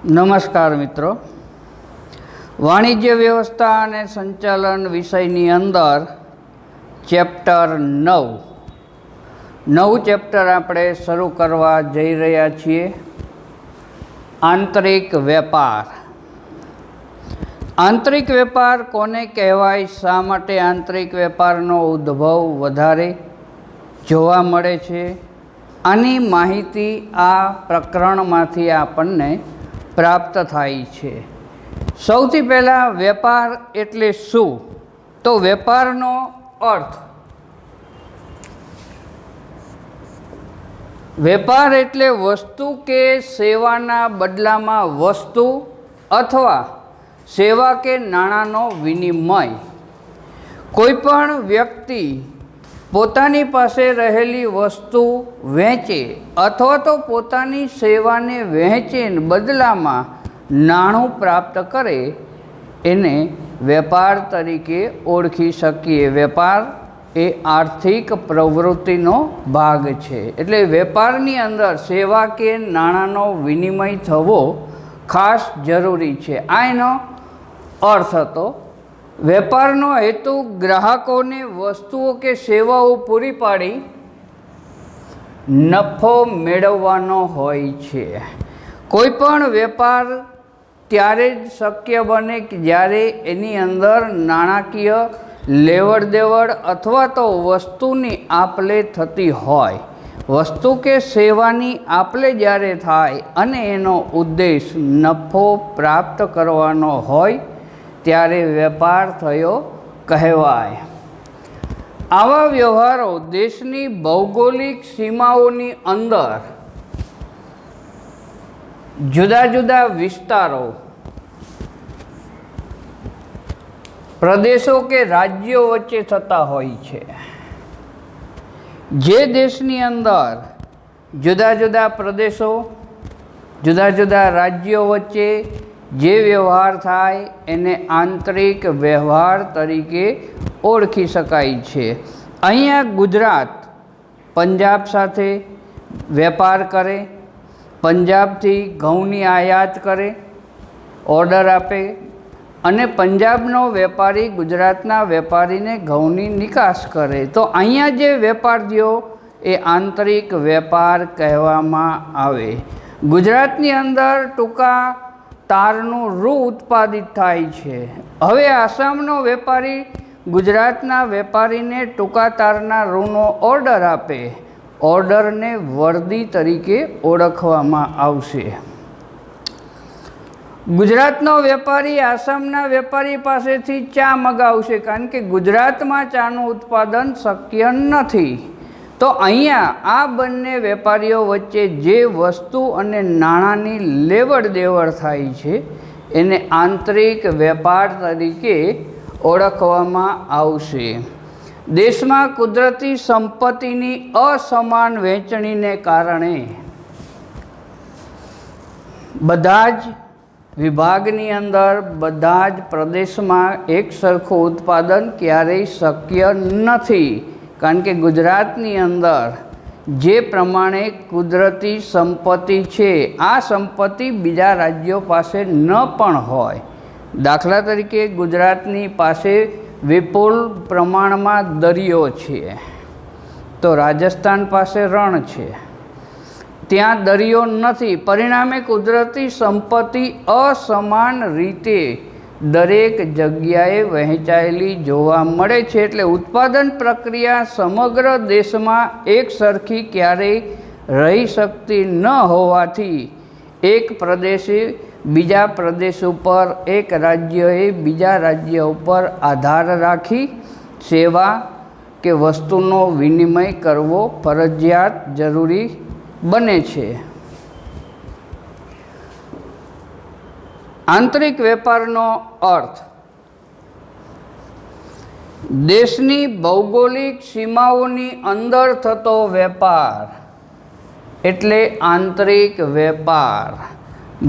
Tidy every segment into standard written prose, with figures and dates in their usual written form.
નમસ્કાર મિત્રો, વાણિજ્ય વ્યવસ્થા અને સંચાલન વિષયની અંદર ચેપ્ટર 9 ચેપ્ટર આપણે શરૂ કરવા જઈ રહ્યા છીએ. આંતરિક વેપાર. આંતરિક વેપાર કોને કહેવાય, શા માટે આંતરિક વેપારનો ઉદ્ભવ વધારે જોવા મળે છે, આની માહિતી આ પ્રકરણમાંથી આપણને પ્રાપ્ત થાય છે. સૌથી પહેલાં વેપાર એટલે શું? તો વેપારનો અર્થ, વેપાર એટલે વસ્તુ કે સેવાના બદલામાં વસ્તુ અથવા સેવા કે નાણાંનો વિનિમય. કોઈ પણ વ્યક્તિ પોતાની પાસે રહેલી વસ્તુ વેચે અથવા તો પોતાની સેવાને વહેંચીને બદલામાં નાણું પ્રાપ્ત કરે એને વેપાર તરીકે ઓળખી શકીએ. વેપાર એ આર્થિક પ્રવૃત્તિનો ભાગ છે. એટલે વેપારની અંદર સેવા કે નાણાંનો વિનિમય થવો ખાસ જરૂરી છે. આ એનો અર્થ હતો. વેપારનો હેતુ ગ્રાહકોને વસ્તુઓ કે સેવાઓ પૂરી પાડી નફો મેળવવાનો હોય છે. કોઈ પણ વેપાર ત્યારે જ શક્ય બને કે જ્યારે એની અંદર નાણાકીય લેવડ દેવડ અથવા તો વસ્તુની આપલે થતી હોય. વસ્તુ કે સેવાની આપલે જ્યારે થાય અને એનો ઉદ્દેશ નફો પ્રાપ્ત કરવાનો હોય ત્યારે વેપાર થયો કહેવાય. આવા વ્યવહારો દેશની ભૌગોલિક સીમાઓની અંદર જુદા જુદા વિસ્તારો, પ્રદેશો કે રાજ્યો વચ્ચે થતા હોય છે. જે દેશની અંદર જુદા જુદા પ્રદેશો, જુદા જુદા રાજ્યો વચ્ચે જે વ્યવહાર થાય એને આંતરિક વ્યવહાર તરીકે ઓળખી શકાય છે. અહીંયા ગુજરાત પંજાબ સાથે વેપાર કરે, પંજાબથી ઘઉંની આયાત કરે, ઓર્ડર આપે અને પંજાબનો વેપારી ગુજરાતના વેપારીને ઘઉંની નિકાસ કરે. તો અહીંયા જે વેપાર થયો એ આંતરિક વેપાર કહેવામાં આવે. ગુજરાતની અંદર ટૂંકા તારનું રૂ ઉત્પાદિત થાય છે. હવે આસામનો વેપારી ગુજરાતના વેપારીને ટૂંકા તારના રૂનો ઓર્ડર આપે, ઓર્ડરને વર્દી તરીકે ઓળખવામાં આવશે. ગુજરાતનો વેપારી આસામના વેપારી પાસેથી ચા મગાવશે, કારણ કે ગુજરાતમાં ચાનું ઉત્પાદન શક્ય નથી. તો અહીંયા આ બંને વેપારીઓ વચ્ચે જે વસ્તુ અને નાણાંની લેવડ દેવડ થાય છે એને આંતરિક વેપાર તરીકે ઓળખવામાં આવશે. દેશમાં કુદરતી સંપત્તિની અસમાન વહેંચણીને કારણે બધા જ વિભાગની અંદર, બધા જ પ્રદેશમાં એક સરખું ઉત્પાદન ક્યારેય શક્ય નથી. કારણ કે ગુજરાતની અંદર જે પ્રમાણે કુદરતી સંપત્તિ છે આ સંપત્તિ બીજા રાજ્યો પાસે ન પણ હોય. દાખલા તરીકે ગુજરાતની પાસે વિપુલ પ્રમાણમાં દરિયો છે, તો રાજસ્થાન પાસે રણ છે, ત્યાં દરિયો નથી. પરિણામે કુદરતી સંપત્તિ અસમાન રીતે દરેક જગ્યાએ વહેંચાયેલી જોવા મળે છે. એટલે ઉત્પાદન પ્રક્રિયા સમગ્ર દેશમાં એક સરખી ક્યારેય રહી શકતી ન હોવાથી એક પ્રદેશે બીજા પ્રદેશ ઉપર, એક રાજ્યએ બીજા રાજ્ય ઉપર આધાર રાખી સેવા કે વસ્તુનો વિનિમય કરવો ફરજિયાત જરૂરી બને છે. આંતરિક વેપારનો અર્થ દેશની ભૌગોલિક સીમાઓની અંદર થતો વેપાર એટલે આંતરિક વેપાર.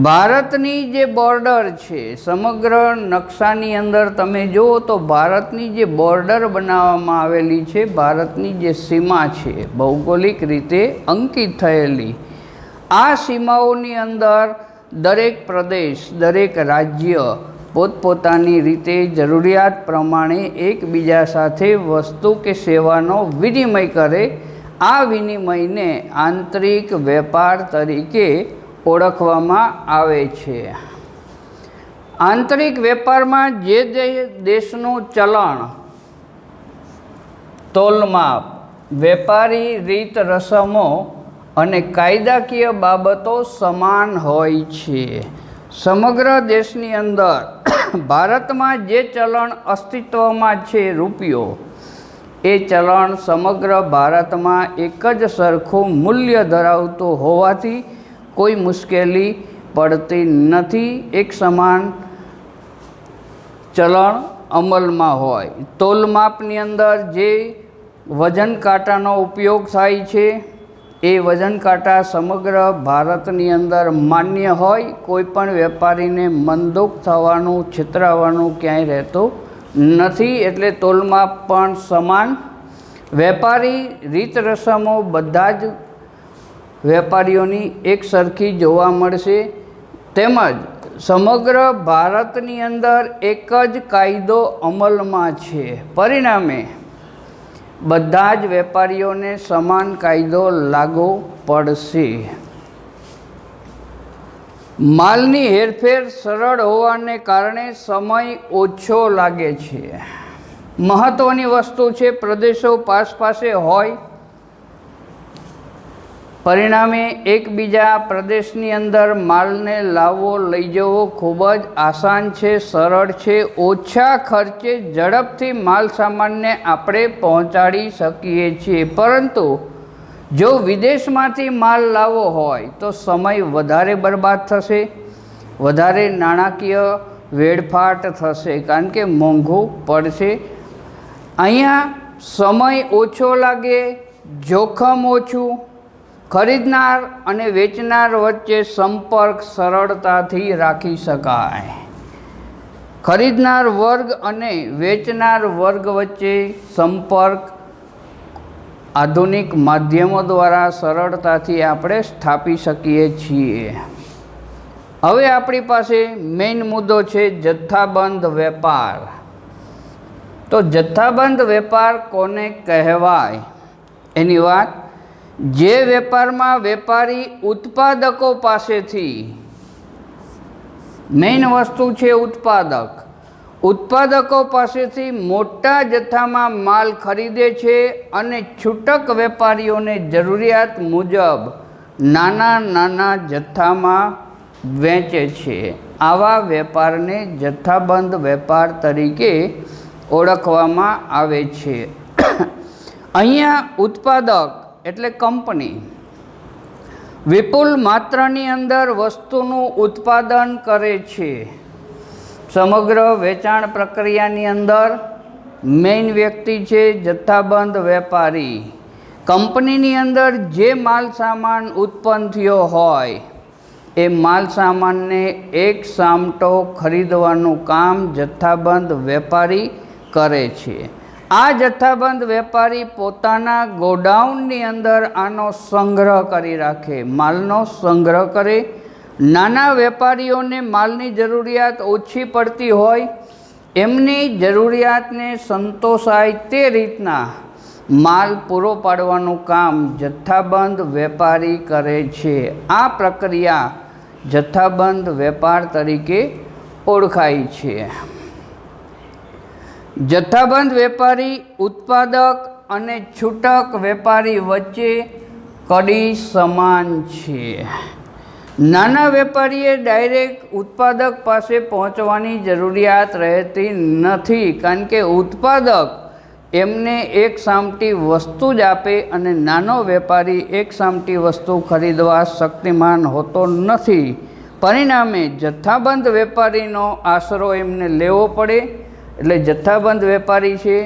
ભારતની જે બોર્ડર છે, સમગ્ર નકશાની અંદર તમે જુઓ તો ભારતની જે બોર્ડર બનાવવામાં આવેલી છે, ભારતની જે સીમા છે ભૌગોલિક રીતે અંકિત થયેલી, આ સીમાઓની અંદર દરેક પ્રદેશ, દરેક રાજ્ય પોતપોતાની રીતે જરૂરિયાત પ્રમાણે એકબીજા સાથે વસ્તુ કે સેવાનો વિનિમય કરે. આ વિનિમયને આંતરિક વેપાર તરીકે ઓળખવામાં આવે છે. આંતરિક વેપારમાં જે દેશનું ચલણ, તોલમાપ, વેપારી રીત રસમો અને કાયદાકીય બાબતો સમાન હોય છે. સમગ્ર દેશની અંદર ભારતમાં જે ચલણ અસ્તિત્વમાં છે રૂપિયો, એ ચલણ સમગ્ર ભારતમાં એક જ સરખું મૂલ્ય ધરાવતું હોવાથી કોઈ મુશ્કેલી પડતી નથી. એક સમાન ચલણ અમલમાં હોય. તોલમાપની અંદર જે વજન કાંટાનો ઉપયોગ થાય છે એ વજન કાંટા સમગ્ર ભારતની અંદર માન્ય હોય. કોઈ પણ વેપારીને મનદુખ થવાનું, છેતરાવાનું ક્યાંય રહેતું નથી. એટલે તોલમાપ પણ સમાન. વેપારી રીત રસમો બધા જ વેપારીઓની એક સરખી જોવા મળશે. તેમજ સમગ્ર ભારતની અંદર એક જ કાયદો અમલમાં છે. પરિણામે બધા જ વેપારીઓને સમાન કાયદો લાગુ પડશે. માલની હેરફેર સરળ હોવાને કારણે સમય ઓછો લાગે છે. મહત્ત્વની વસ્તુ છે, પ્રદેશો પાસે હોય, પરિણામે એકબીજા પ્રદેશની અંદર માલને લાવવો લઈ જવો ખૂબ જ આસાન છે, સરળ છે. ઓછા ખર્ચે ઝડપથી માલ સામાનને આપણે પહોંચાડી શકીએ છીએ. પરંતુ જો વિદેશમાંથી માલ લાવવો હોય તો સમય વધારે બરબાદ થશે, વધારે નાણાકીય વેડફાટ થશે, કારણ કે મોંઘું પડશે. અહીંયા સમય ઓછો લાગે, જોખમ ઓછું, ખરીદનાર અને વેચનાર વચ્ચે સંપર્ક સરળતાથી રાખી શકાય. ખરીદનાર વર્ગ અને વેચનાર વર્ગ વચ્ચે સંપર્ક આધુનિક માધ્યમો દ્વારા સરળતાથી આપણે સ્થાપી શકીએ છીએ. હવે આપણી પાસે મેઇન મુદ્દો છે જથ્થાબંધ વેપાર. તો જથ્થાબંધ વેપાર કોને કહેવાય એની વાત. જે વેપારમાં વેપારી ઉત્પાદકો પાસેથી, મેઇન વસ્તુ છે ઉત્પાદકો પાસેથી મોટા જથ્થામાં માલ ખરીદે છે અને છૂટક વેપારીઓને જરૂરિયાત મુજબ નાના જથ્થામાં વેચે છે. આવા વેપારને જથ્થાબંધ વેપાર તરીકે ઓળખવામાં આવે છે. અહીંયા ઉત્પાદક એટલે કંપની વિપુલ માત્રાની અંદર વસ્તુનું ઉત્પાદન કરે છે. સમગ્ર વેચાણ પ્રક્રિયાની અંદર મેઇન વ્યક્તિ છે જથ્થાબંધ વેપારી. કંપનીની અંદર જે માલ સામાન ઉત્પન્ન થયો હોય એ માલ સામાનને એક સામટો ખરીદવાનું કામ જથ્થાબંધ વેપારી કરે છે. આ જથ્થાબંધ વેપારી પોતાના ગોડાઉનની અંદર આનો સંગ્રહ કરી રાખે, માલનો સંગ્રહ કરે. નાના વેપારીઓને માલની જરૂરિયાત ઓછી પડતી હોય, એમની જરૂરિયાતને સંતોષાય તે રીતના માલ પૂરો પાડવાનું કામ જથ્થાબંધ વેપારી કરે છે. આ પ્રક્રિયા જથ્થાબંધ વેપાર તરીકે ઓળખાય છે. જથ્થાબંધ વેપારી ઉત્પાદક અને છૂટક વેપારી વચ્ચે કડી સમાન છે. નાના વેપારીએ ડાયરેક્ટ ઉત્પાદક પાસે પહોંચવાની જરૂરિયાત રહેતી નથી, કારણ કે ઉત્પાદક એમને એક સામટી વસ્તુ જ આપે અને નાનો વેપારી એક સામટી વસ્તુ ખરીદવા શક્તિમાન હોતો નથી. પરિણામે જથ્થાબંધ વેપારીનો આશરો એમને લેવો પડે. એટલે જથ્થાબંધ વેપારી છે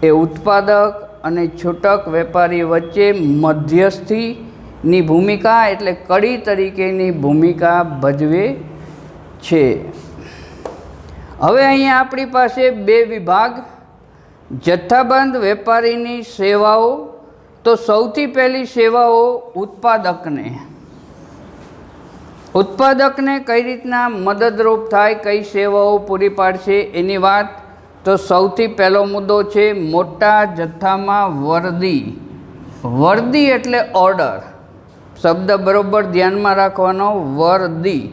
એ ઉત્પાદક અને છૂટક વેપારી વચ્ચે મધ્યસ્થીની ભૂમિકા એટલે કડી તરીકેની ભૂમિકા ભજવે છે. હવે અહીંયા આપણી પાસે બે વિભાગ, જથ્થાબંધ વેપારીની સેવાઓ. તો સૌથી પહેલી સેવાઓ ઉત્પાદકને. ઉત્પાદકને કઈ રીતના મદદરૂપ થાય, કઈ સેવાઓ પૂરી પાડશે એની વાત, તો સૌથી પહેલો મુદ્દો છે મોટા જથ્થામાં વર્દી. વર્દી એટલે ઓર્ડર, શબ્દ બરોબર ધ્યાનમાં રાખવાનો. વર્દી,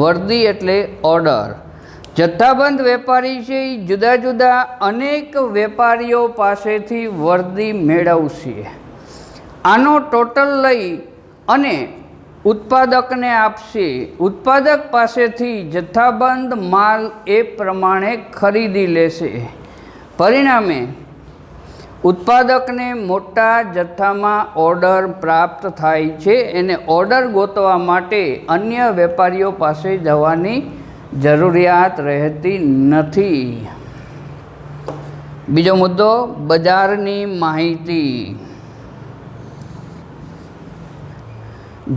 વર્દી એટલે ઓર્ડર. જથ્થાબંધ વેપારી છે એ જુદા જુદા અનેક વેપારીઓ પાસેથી વર્દી મેળવશે. આનો ટોટલ લઈ અને ઉત્પાદકને આપશે. ઉત્પાદક પાસેથી જથ્થાબંધ માલ એ પ્રમાણે ખરીદી લેશે. પરિણામે ઉત્પાદકને મોટા જથ્થામાં ઓર્ડર પ્રાપ્ત થાય છે. એને ઓર્ડર ગોતવા માટે અન્ય વેપારીઓ પાસે જવાની જરૂરિયાત રહેતી નથી. બીજો મુદ્દો બજારની માહિતી.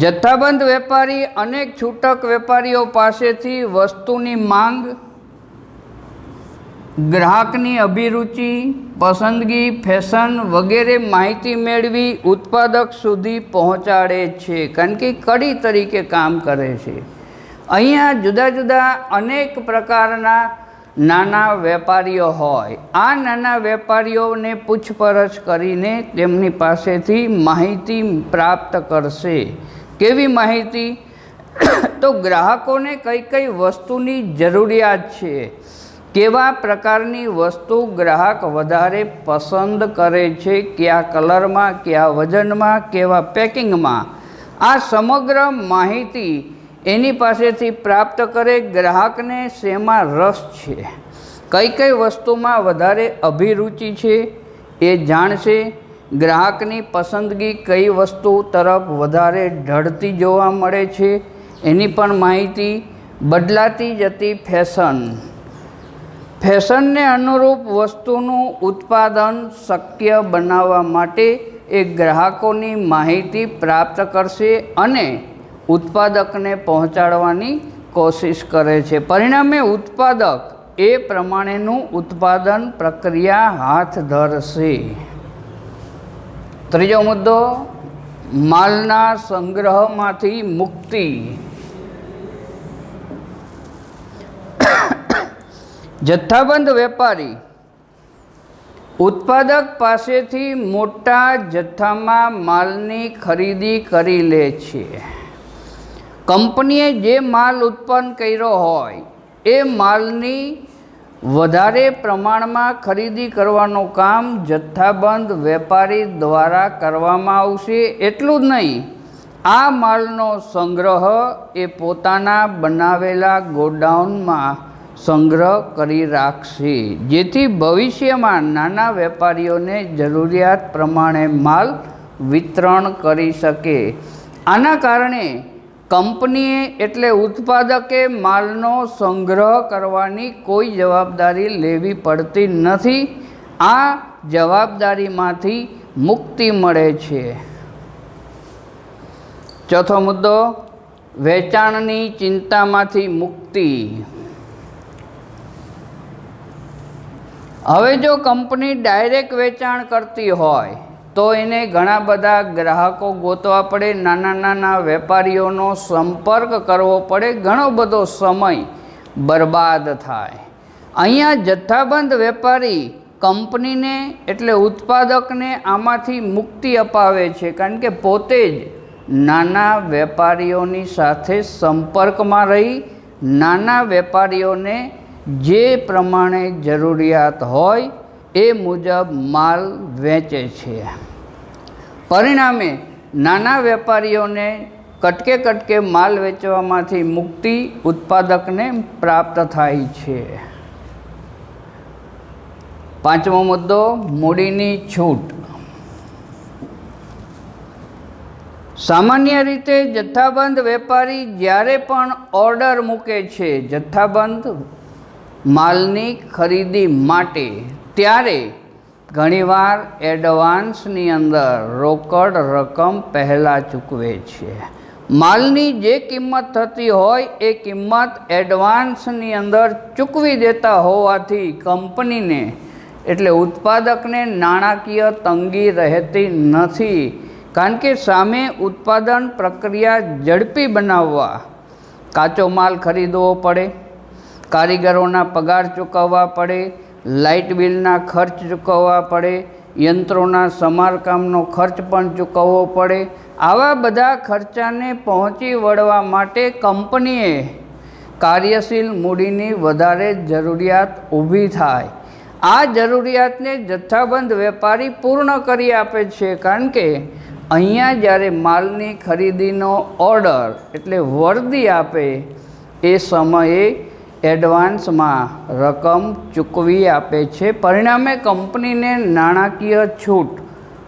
જથ્થાબંધ વેપારી અનેક છૂટક વેપારીઓ પાસેથી વસ્તુની માંગ, ગ્રાહકની અભિરુચિ, પસંદગી, ફેશન વગેરે માહિતી મેળવી ઉત્પાદક સુધી પહોંચાડે છે, કારણ કે કડી તરીકે કામ કરે છે. અહીંયા જુદા જુદા અનેક પ્રકારના નાના વેપારીઓ હોય. આ નાના વેપારીઓને પૂછપરછ કરીને તેમની પાસેથી માહિતી પ્રાપ્ત કરશે. કેવી માહિતી? તો ગ્રાહકોને કઈ કઈ વસ્તુની જરૂરિયાત છે, કેવા પ્રકારની વસ્તુ ગ્રાહક વધારે પસંદ કરે છે, કયા કલરમાં, કયા વજનમાં, કેવા પેકિંગમાં, આ સમગ્ર માહિતી એની પાસેથી પ્રાપ્ત કરે. ગ્રાહકને શેમાં રસ છે, કઈ કઈ વસ્તુમાં વધારે અભિરુચિ છે એ જાણશે. ગ્રાહકની પસંદગી કઈ વસ્તુ તરફ વધારે ઢળતી જોવા મળે છે એની પણ માહિતી. બદલાતી જતી ફેશન, ફેશનને અનુરૂપ વસ્તુનું ઉત્પાદન શક્ય બનાવવા માટે એ ગ્રાહકોની માહિતી પ્રાપ્ત કરશે અને ઉત્પાદકને પહોંચાડવાની કોશિશ કરે છે. પરિણામે ઉત્પાદક એ પ્રમાણેનું ઉત્પાદન પ્રક્રિયા હાથ ધરશે. ત્રીજો મુદ્દો માલના સંગ્રહમાંથી મુક્તિ. જથ્થાબંધ વેપારી ઉત્પાદક પાસેથી મોટા જથ્થામાં માલની ખરીદી કરી લે છે. કંપનીએ જે માલ ઉત્પન્ન કર્યો હોય એ માલની વધારે પ્રમાણમાં ખરીદી કરવાનું કામ જથ્થાબંધ વેપારી દ્વારા કરવામાં આવશે. એટલું જ નહીં, આ માલનો સંગ્રહ એ પોતાના બનાવેલા ગોડાઉનમાં સંગ્રહ કરી રાખશે, જેથી ભવિષ્યમાં નાના વેપારીઓને જરૂરિયાત પ્રમાણે માલ વિતરણ કરી શકે. આના કારણે કંપનીએ એટલે ઉત્પાદકે માલનો સંગ્રહ કરવાની કોઈ જવાબદારી લેવી પડતી નથી. આ જવાબદારીમાંથી મુક્તિ મળે છે. ચોથો મુદ્દો વેચાણની ચિંતામાંથી મુક્તિ. હવે જો કંપની ડાયરેક્ટ વેચાણ કરતી હોય તો એને ઘણા બધા ગ્રાહકો ગોતવા પડે, નાના નાના વેપારીઓનો સંપર્ક કરવો પડે, ઘણો બધો સમય બરબાદ થાય. અહીંયા જથ્થાબંધ વેપારી કંપનીને એટલે ઉત્પાદકને આમાંથી મુક્તિ અપાવે છે, કારણ કે પોતે જ નાના વેપારીઓની સાથે સંપર્કમાં રહી નાના વેપારીઓને જે પ્રમાણે જરૂરિયાત હોય એ મુજબ માલ વેચે છે. પરિણામે નાના વેપારીઓને કટકે કટકે માલ વેચવામાંથી મુક્તિ ઉત્પાદકને પ્રાપ્ત થાય છે. પાંચમો મુદ્દો મૂડીની છૂટ. સામાન્ય રીતે જથ્થાબંધ વેપારી જ્યારે પણ ઓર્ડર મૂકે છે જથ્થાબંધ માલની ખરીદી માટે, ત્યારે ઘણીવાર એડવાન્સની અંદર રોકડ રકમ પહેલાં ચૂકવે છે. માલની જે કિંમત થતી હોય એ કિંમત એડવાન્સની અંદર ચૂકવી દેતા હોવાથી કંપનીને એટલે ઉત્પાદકને નાણાકીય તંગી રહેતી નથી, કારણ કે સામે ઉત્પાદન પ્રક્રિયા ઝડપી બનાવવા કાચો માલ ખરીદવો પડે, કારીગરોના પગાર ચૂકવવા પડે, લાઇટ બિલના ખર્ચ ચૂકવવા પડે, યંત્રોના સમારકામનો ખર્ચ પણ ચૂકવવો પડે. આવા બધા ખર્ચાને પહોંચી વળવા માટે કંપનીએ કાર્યશીલ મૂડીની વધારે જરૂરિયાત ઊભી થાય. આ જરૂરિયાતને જથ્થાબંધ વેપારી પૂર્ણ કરી આપે છે, કારણ કે અહીંયા જ્યારે માલની ખરીદીનો ઓર્ડર એટલે વર્દી આપે એ સમયે એડવાન્સમાં રકમ ચૂકવી આપે છે. પરિણામે કંપનીને નાણાકીય છૂટ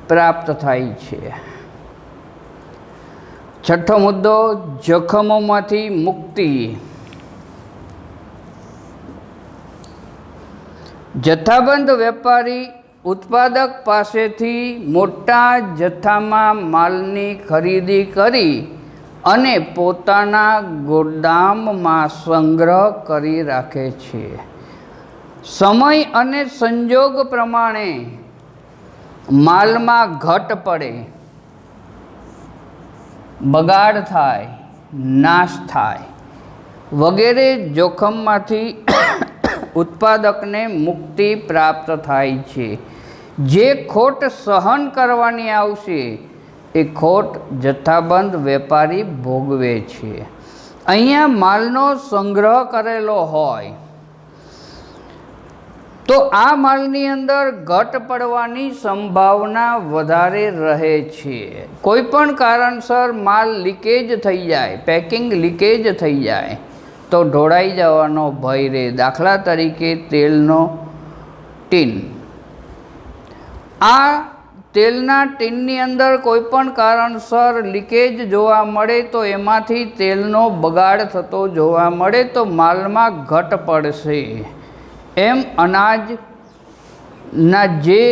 પ્રાપ્ત થાય છે. છઠ્ઠો મુદ્દો, જોખમોમાંથી મુક્તિ. જથ્થાબંધ વેપારી ઉત્પાદક પાસેથી મોટા જથ્થામાં માલની ખરીદી કરી અને પોતાના ગોદામમાં સંગ્રહ કરી રાખે છે. સમય અને સંજોગ પ્રમાણે માલમાં ઘટ પડે, બગાડ થાય, નાશ થાય વગેરે જોખમમાંથી ઉત્પાદકને મુક્તિ પ્રાપ્ત થાય છે. જે ખોટ સહન કરવાની આવશે એ ખોટ જથ્થાબંધ વેપારી ભોગવે છે. અહીંયા માલનો સંગ્રહ કરેલો હોય તો આ માલની અંદર ઘટ પડવાની સંભાવના વધારે રહે છે. કોઈ પણ કારણસર માલ લીકેજ થઈ જાય, પેકિંગ લીકેજ થઈ જાય તો ઢોળાઈ જવાનો ભય રહે. દાખલા તરીકે તેલનો ટીન. આ તેલના ટીનની અંદર કોઈ પણ કારણસર લીકેજ જોવા મળે તો એમાંથી તેલનો બગાડ થતો જોવા મળે તો માલમાં ઘટ પડશે. એમ અનાજના જે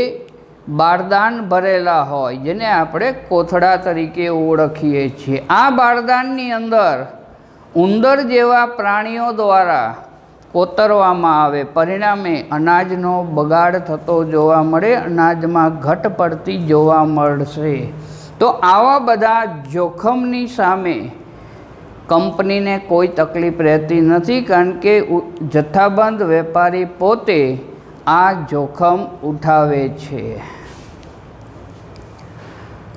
બારદાન ભરેલા હોય, જેને આપણે કોથળા તરીકે ઓળખીએ છીએ, આ બારદાનની અંદર ઉંદર જેવા પ્રાણીઓ દ્વારા કોતરવામાં આવે, પરિણામે અનાજનો બગાડ થતો જોવા મળે, અનાજમાં ઘટ પડતી જોવા મળશે. તો આવા બધા જોખમની સામે કંપનીને કોઈ તકલીફ રહેતી નથી, કારણ કે જથ્થાબંધ વેપારી પોતે આ જોખમ ઉઠાવે છે.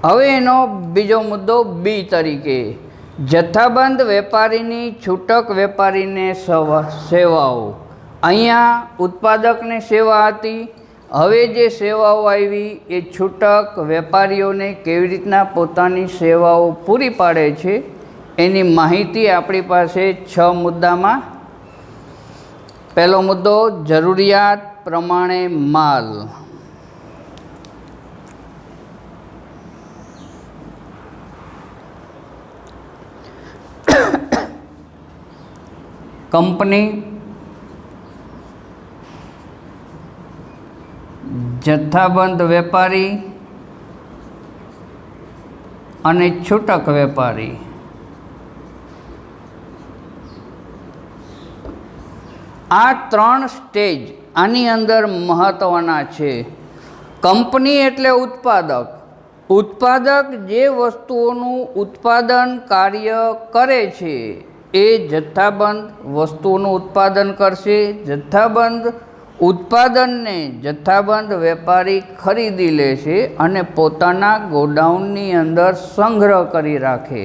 હવે એનો બીજો મુદ્દો બી તરીકે, જથ્થાબંધ વેપારીની છૂટક વેપારીને સેવાઓ. અહીંયા ઉત્પાદકને સેવા હતી, હવે જે સેવાઓ આવી એ છૂટક વેપારીઓને કેવી રીતના પોતાની સેવાઓ પૂરી પાડે છે એની માહિતી આપણી પાસે 6 મુદ્દામાં. પહેલો મુદ્દો, જરૂરિયાત પ્રમાણે માલ. કંપની જથ્થાબંધ વેપારી અને છૂટક વેપારી આ 3 સ્ટેજ આની અંદર મહત્ત્વના છે. કંપની એટલે ઉત્પાદક. ઉત્પાદક જે વસ્તુઓનું ઉત્પાદન કાર્ય કરે છે એ જથ્થાબંધ વસ્તુઓનું ઉત્પાદન કરશે. જથ્થાબંધ ઉત્પાદનને જથ્થાબંધ વેપારી ખરીદી લેશે અને પોતાના ગોડાઉનની અંદર સંગ્રહ કરી રાખે.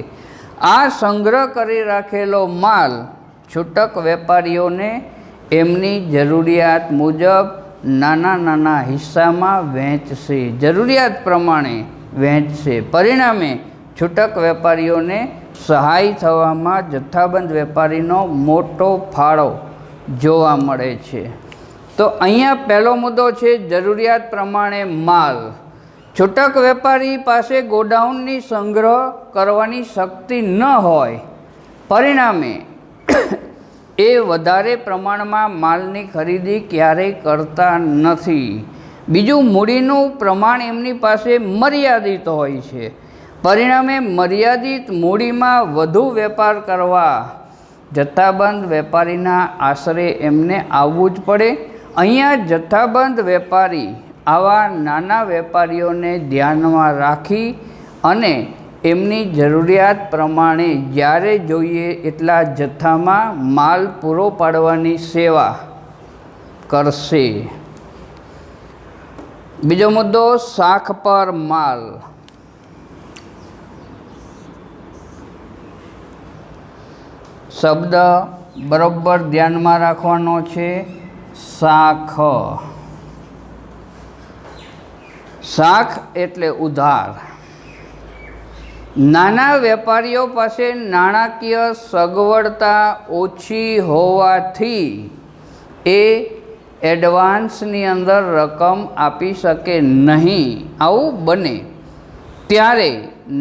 આ સંગ્રહ કરી રાખેલો માલ છૂટક વેપારીઓને એમની જરૂરિયાત મુજબ નાના નાના હિસ્સામાં વહેંચશે, જરૂરિયાત પ્રમાણે વહેંચશે. પરિણામે છૂટક વેપારીઓને સહાય થવામાં જથ્થાબંધ વેપારીનો મોટો ફાળો જોવા મળે છે. તો અહીંયા પહેલો મુદ્દો છે જરૂરિયાત પ્રમાણે માલ. છૂટક વેપારી પાસે ગોડાઉનની સંગ્રહ કરવાની શક્તિ ન હોય, પરિણામે એ વધારે પ્રમાણમાં માલની ખરીદી ક્યારેય કરતા નથી. બીજું, મૂડીનું પ્રમાણ એમની પાસે મર્યાદિત હોય છે, પરિણામે મર્યાદિત મૂડીમાં વધુ વેપાર કરવા જથ્થાબંધ વેપારીના આશરે એમને આવવું જ પડે. અહીંયા જથ્થાબંધ વેપારી આવા નાના વેપારીઓને ધ્યાનમાં રાખી અને એમની જરૂરિયાત પ્રમાણે જ્યારે જોઈએ એટલા જથ્થામાં માલ પૂરો પાડવાની સેવા કરશે. બીજો મુદ્દો, શાખ પર માલ. શબ્દ બરોબર ધ્યાનમાં રાખવાનો છે. શાખ. શાખ એટલે ઉધાર. નાના વેપારીઓ પાસે નાણાકીય સગવડતા ઓછી હોવાથી એ એડવાન્સની અંદર રકમ આપી શકે નહીં. આવું બને ત્યારે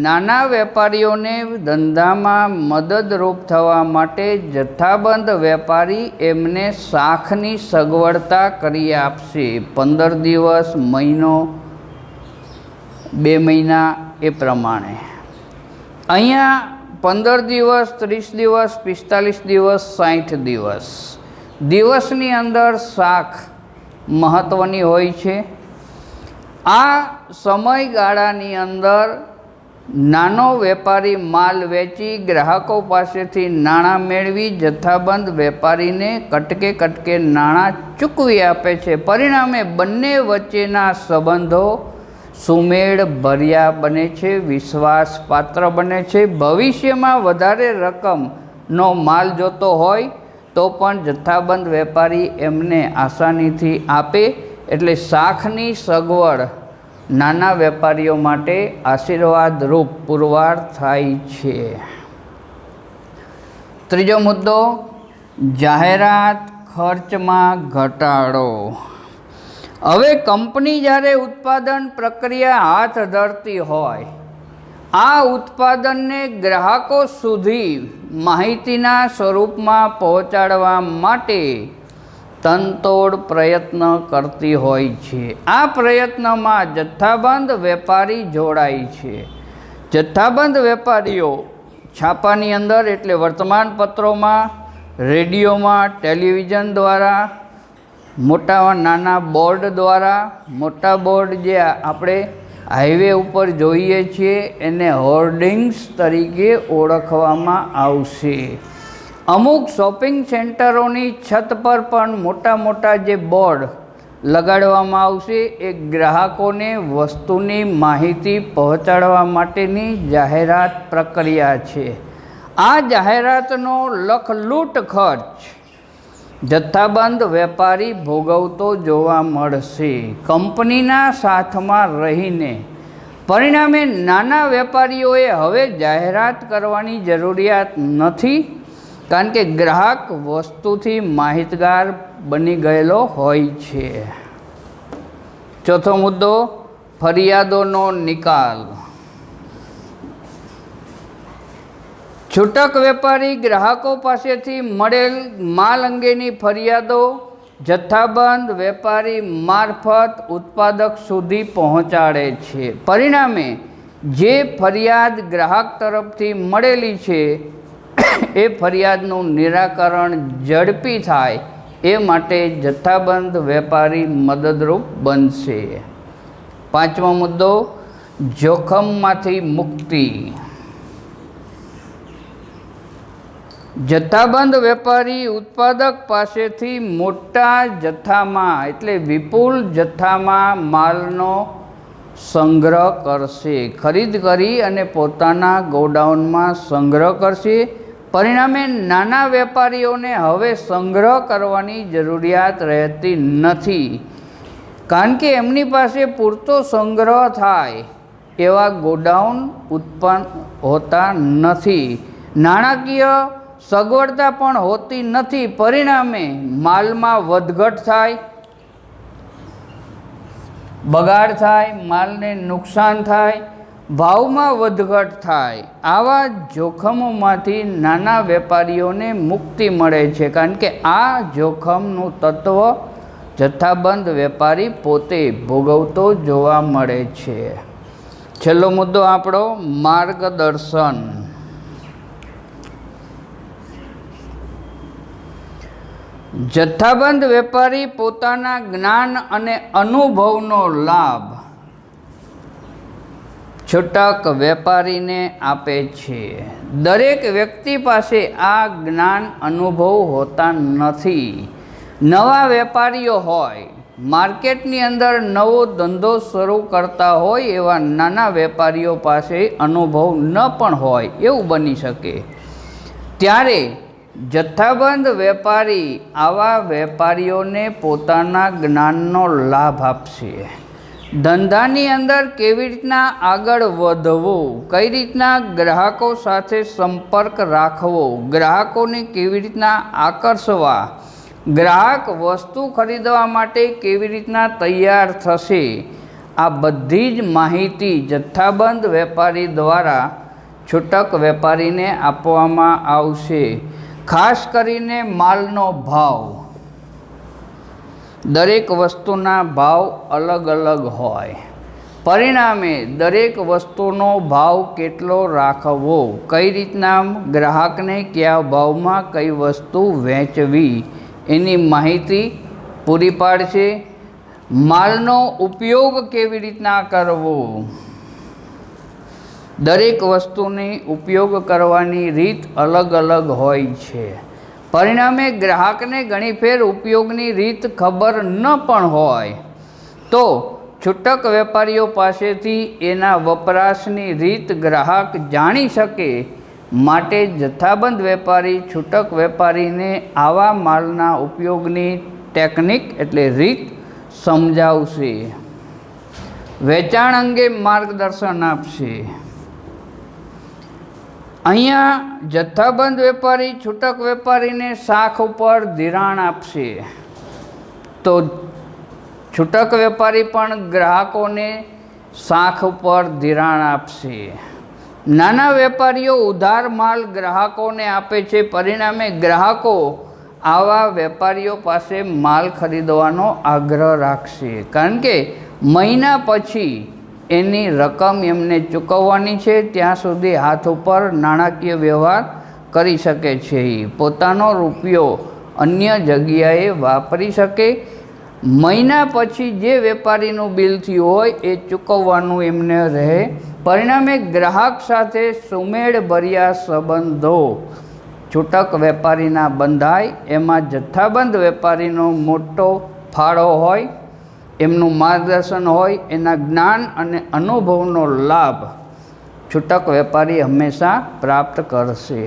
નાના વેપારીઓને ધંધામાં મદદરૂપ થવા માટે જથ્થાબંધ વેપારી એમને શાખની સગવડતા કરી આપશે. 15 દિવસ, મહિનો, 2 મહિના એ પ્રમાણે. અહીંયા 15 દિવસ, 30 દિવસ, 45 દિવસ, 60 દિવસ, દિવસની અંદર શાખ મહત્ત્વની હોય છે. આ સમયગાળાની અંદર નાનો વેપારી માલ વેચી ગ્રાહકો પાસેથી નાણાં મેળવી જથ્થાબંધ વેપારીને કટકે કટકે નાણાં ચૂકવી આપે છે. પરિણામે બંને વચ્ચેના સંબંધો સુમેળ ભર્યા બને છે, વિશ્વાસપાત્ર બને છે. ભવિષ્યમાં વધારે રકમનો માલ જોતો હોય તો પણ જથ્થાબંધ વેપારી એમને આસાનીથી આપે. એટલે શાખની સગવડ નાના વેપારીઓ માટે આશીર્વાદરૂપ પુરવાર થાય છે. ત્રીજો મુદ્દો, જાહેરાત ખર્ચમાં ઘટાડો. હવે કંપની જ્યારે ઉત્પાદન પ્રક્રિયા હાથ ધરતી હોય, આ ઉત્પાદનને ગ્રાહકો સુધી માહિતીના સ્વરૂપમાં પહોંચાડવા માટે તનતોડ પ્રયત્ન કરતી હોય છે. આ પ્રયત્નમાં જથ્થાબંધ વેપારી જોડાય છે. જથ્થાબંધ વેપારીઓ છાપાની અંદર એટલે વર્તમાનપત્રોમાં, રેડિયોમાં, ટેલિવિઝન દ્વારા, મોટા નાના બોર્ડ દ્વારા, મોટા બોર્ડ જે આપણે હાઈવે ઉપર જોઈએ છીએ એને હોર્ડિંગ્સ તરીકે ઓળખવામાં આવશે. અમુક શોપિંગ સેન્ટરોની છત પર પણ મોટા મોટા જે બોર્ડ લગાડવામાં આવશે એ ગ્રાહકોને વસ્તુની માહિતી પહોંચાડવા માટેની જાહેરાત પ્રક્રિયા છે. આ જાહેરાતનો લખલૂટ ખર્ચ જથ્થાબંધ વેપારી ભોગવતો જોવા મળશે કંપનીના સાથમાં રહીને. પરિણામે નાના વેપારીઓએ હવે જાહેરાત કરવાની જરૂરિયાત નથી, કારણ કે ગ્રાહક વસ્તુથી માહિતગાર બની ગયેલો હોય છે. ચોથો મુદ્દો, ફરિયાદોનો નિકાલ. છૂટક વેપારી ગ્રાહકો પાસેથી મળેલ માલ અંગેની ફરિયાદો જથ્થાબંધ વેપારી મારફત ઉત્પાદક સુધી પહોંચાડે છે. પરિણામે જે ફરિયાદ ગ્રાહક તરફથી મળેલી છે એ ફરિયાદનું નિરાકરણ ઝડપી થાય એ માટે જથ્થાબંધ વેપારી મદદરૂપ બનશે. પાંચમો મુદ્દો, જોખમમાંથી મુક્તિ. જથ્થાબંધ વેપારી ઉત્પાદક પાસેથી મોટા જથ્થામાં એટલે વિપુલ જથ્થામાં માલનો સંગ્રહ કરશે. ખરીદ કરી અને પોતાના ગોડાઉનમાં સંગ્રહ કરશે. પરિણામે નાના વેપારીઓને હવે સંગ્રહ કરવાની જરૂરિયાત રહેતી નથી, કારણ કે એમની પાસે પૂરતો સંગ્રહ થાય એવા ગોડાઉન ઉત્પન્ન હોતા નથી. નાણાકીય સગવડતા પણ હોતી નથી. પરિણામે માલમાં વધઘટ થાય, બગાડ થાય, માલને નુકસાન થાય, ભાવમાં વધઘટ થાય. આવા જોખમોમાંથી નાના વેપારીઓને મુક્તિ મળે છે, કારણ કે આ જોખમનું તત્વ જથ્થાબંધ વેપારી પોતે ભોગવતો જોવા મળે છે. છેલ્લો મુદ્દો આપણો, માર્ગદર્શન. જથ્થાબંધ વેપારી પોતાના જ્ઞાન અને અનુભવનો લાભ છૂટક વેપારીને આપે છે. દરેક વ્યક્તિ પાસે આ જ્ઞાન અનુભવ હોતા નથી. નવા વેપારીઓ હોય, માર્કેટની અંદર નવો ધંધો શરૂ કરતા હોય એવા નાના વેપારીઓ પાસે અનુભવ ન પણ હોય એવું બની શકે. ત્યારે જથ્થાબંધ વેપારી આવા વેપારીઓને પોતાના જ્ઞાનનો લાભ આપશે. ધંધાની અંદર કેવી રીતના આગળ વધવું, કઈ રીતના ગ્રાહકો સાથે સંપર્ક રાખવો, ગ્રાહકોને કેવી રીતના આકર્ષવા, ગ્રાહક વસ્તુ ખરીદવા માટે કેવી રીતના તૈયાર થશે, આ બધી જ માહિતી જથ્થાબંધ વેપારી દ્વારા છૂટક વેપારીને આપવામાં આવશે. ખાસ કરીને માલનો ભાવ, દરેક વસ્તુના ભાવ અલગ અલગ હોય, પરિણામે દરેક વસ્તુનો ભાવ કેટલો રાખવો, કઈ રીતના ગ્રાહકને કયા ભાવમાં કઈ વસ્તુ વેચવી એની માહિતી પૂરી પાડશે. માલનો ઉપયોગ કેવી રીતના કરવો, દરેક વસ્તુની ઉપયોગ કરવાની રીત અલગ અલગ હોય છે. પરિણામે ગ્રાહકને ઘણી ફેર ઉપયોગની રીત ખબર ન પણ હોય તો છૂટક વેપારીઓ પાસેથી એના વપરાશની રીત ગ્રાહક જાણી શકે. માટે જથ્થાબંધ વેપારી છૂટક વેપારીને આવા માલના ઉપયોગની ટેકનિક એટલે રીત સમજાવશે, વેચાણ અંગે માર્ગદર્શન આપશે. અહીંયા જથ્થાબંધ વેપારી છૂટક વેપારીને શાખ ઉપર ધિરાણ આપશે તો છૂટક વેપારી પણ ગ્રાહકોને શાખ ઉપર ધિરાણ આપશે. નાના વેપારીઓ ઉધાર માલ ગ્રાહકોને આપે છે. પરિણામે ગ્રાહકો આવા વેપારીઓ પાસે માલ ખરીદવાનો આગ્રહ રાખશે, કારણ કે મહિના પછી એની રકમ એમને ચૂકવવાની છે. ત્યાં સુધી હાથ ઉપર નાણાકીય વ્યવહાર કરી શકે છે. પોતાનો રૂપિયો અન્ય જગ્યાએ વાપરી શકે. મહિના પછી જે વેપારીનું બિલ થયું હોય એ ચૂકવવાનું એમને રહે. પરિણામે ગ્રાહક સાથે સુમેળભર્યા સંબંધો છૂટક વેપારીના બંધાય. એમાં જથ્થાબંધ વેપારીનો મોટો ફાળો હોય, એમનું માર્ગદર્શન હોય, એના જ્ઞાન અને અનુભવનો લાભ છૂટક વેપારી હંમેશા પ્રાપ્ત કરશે.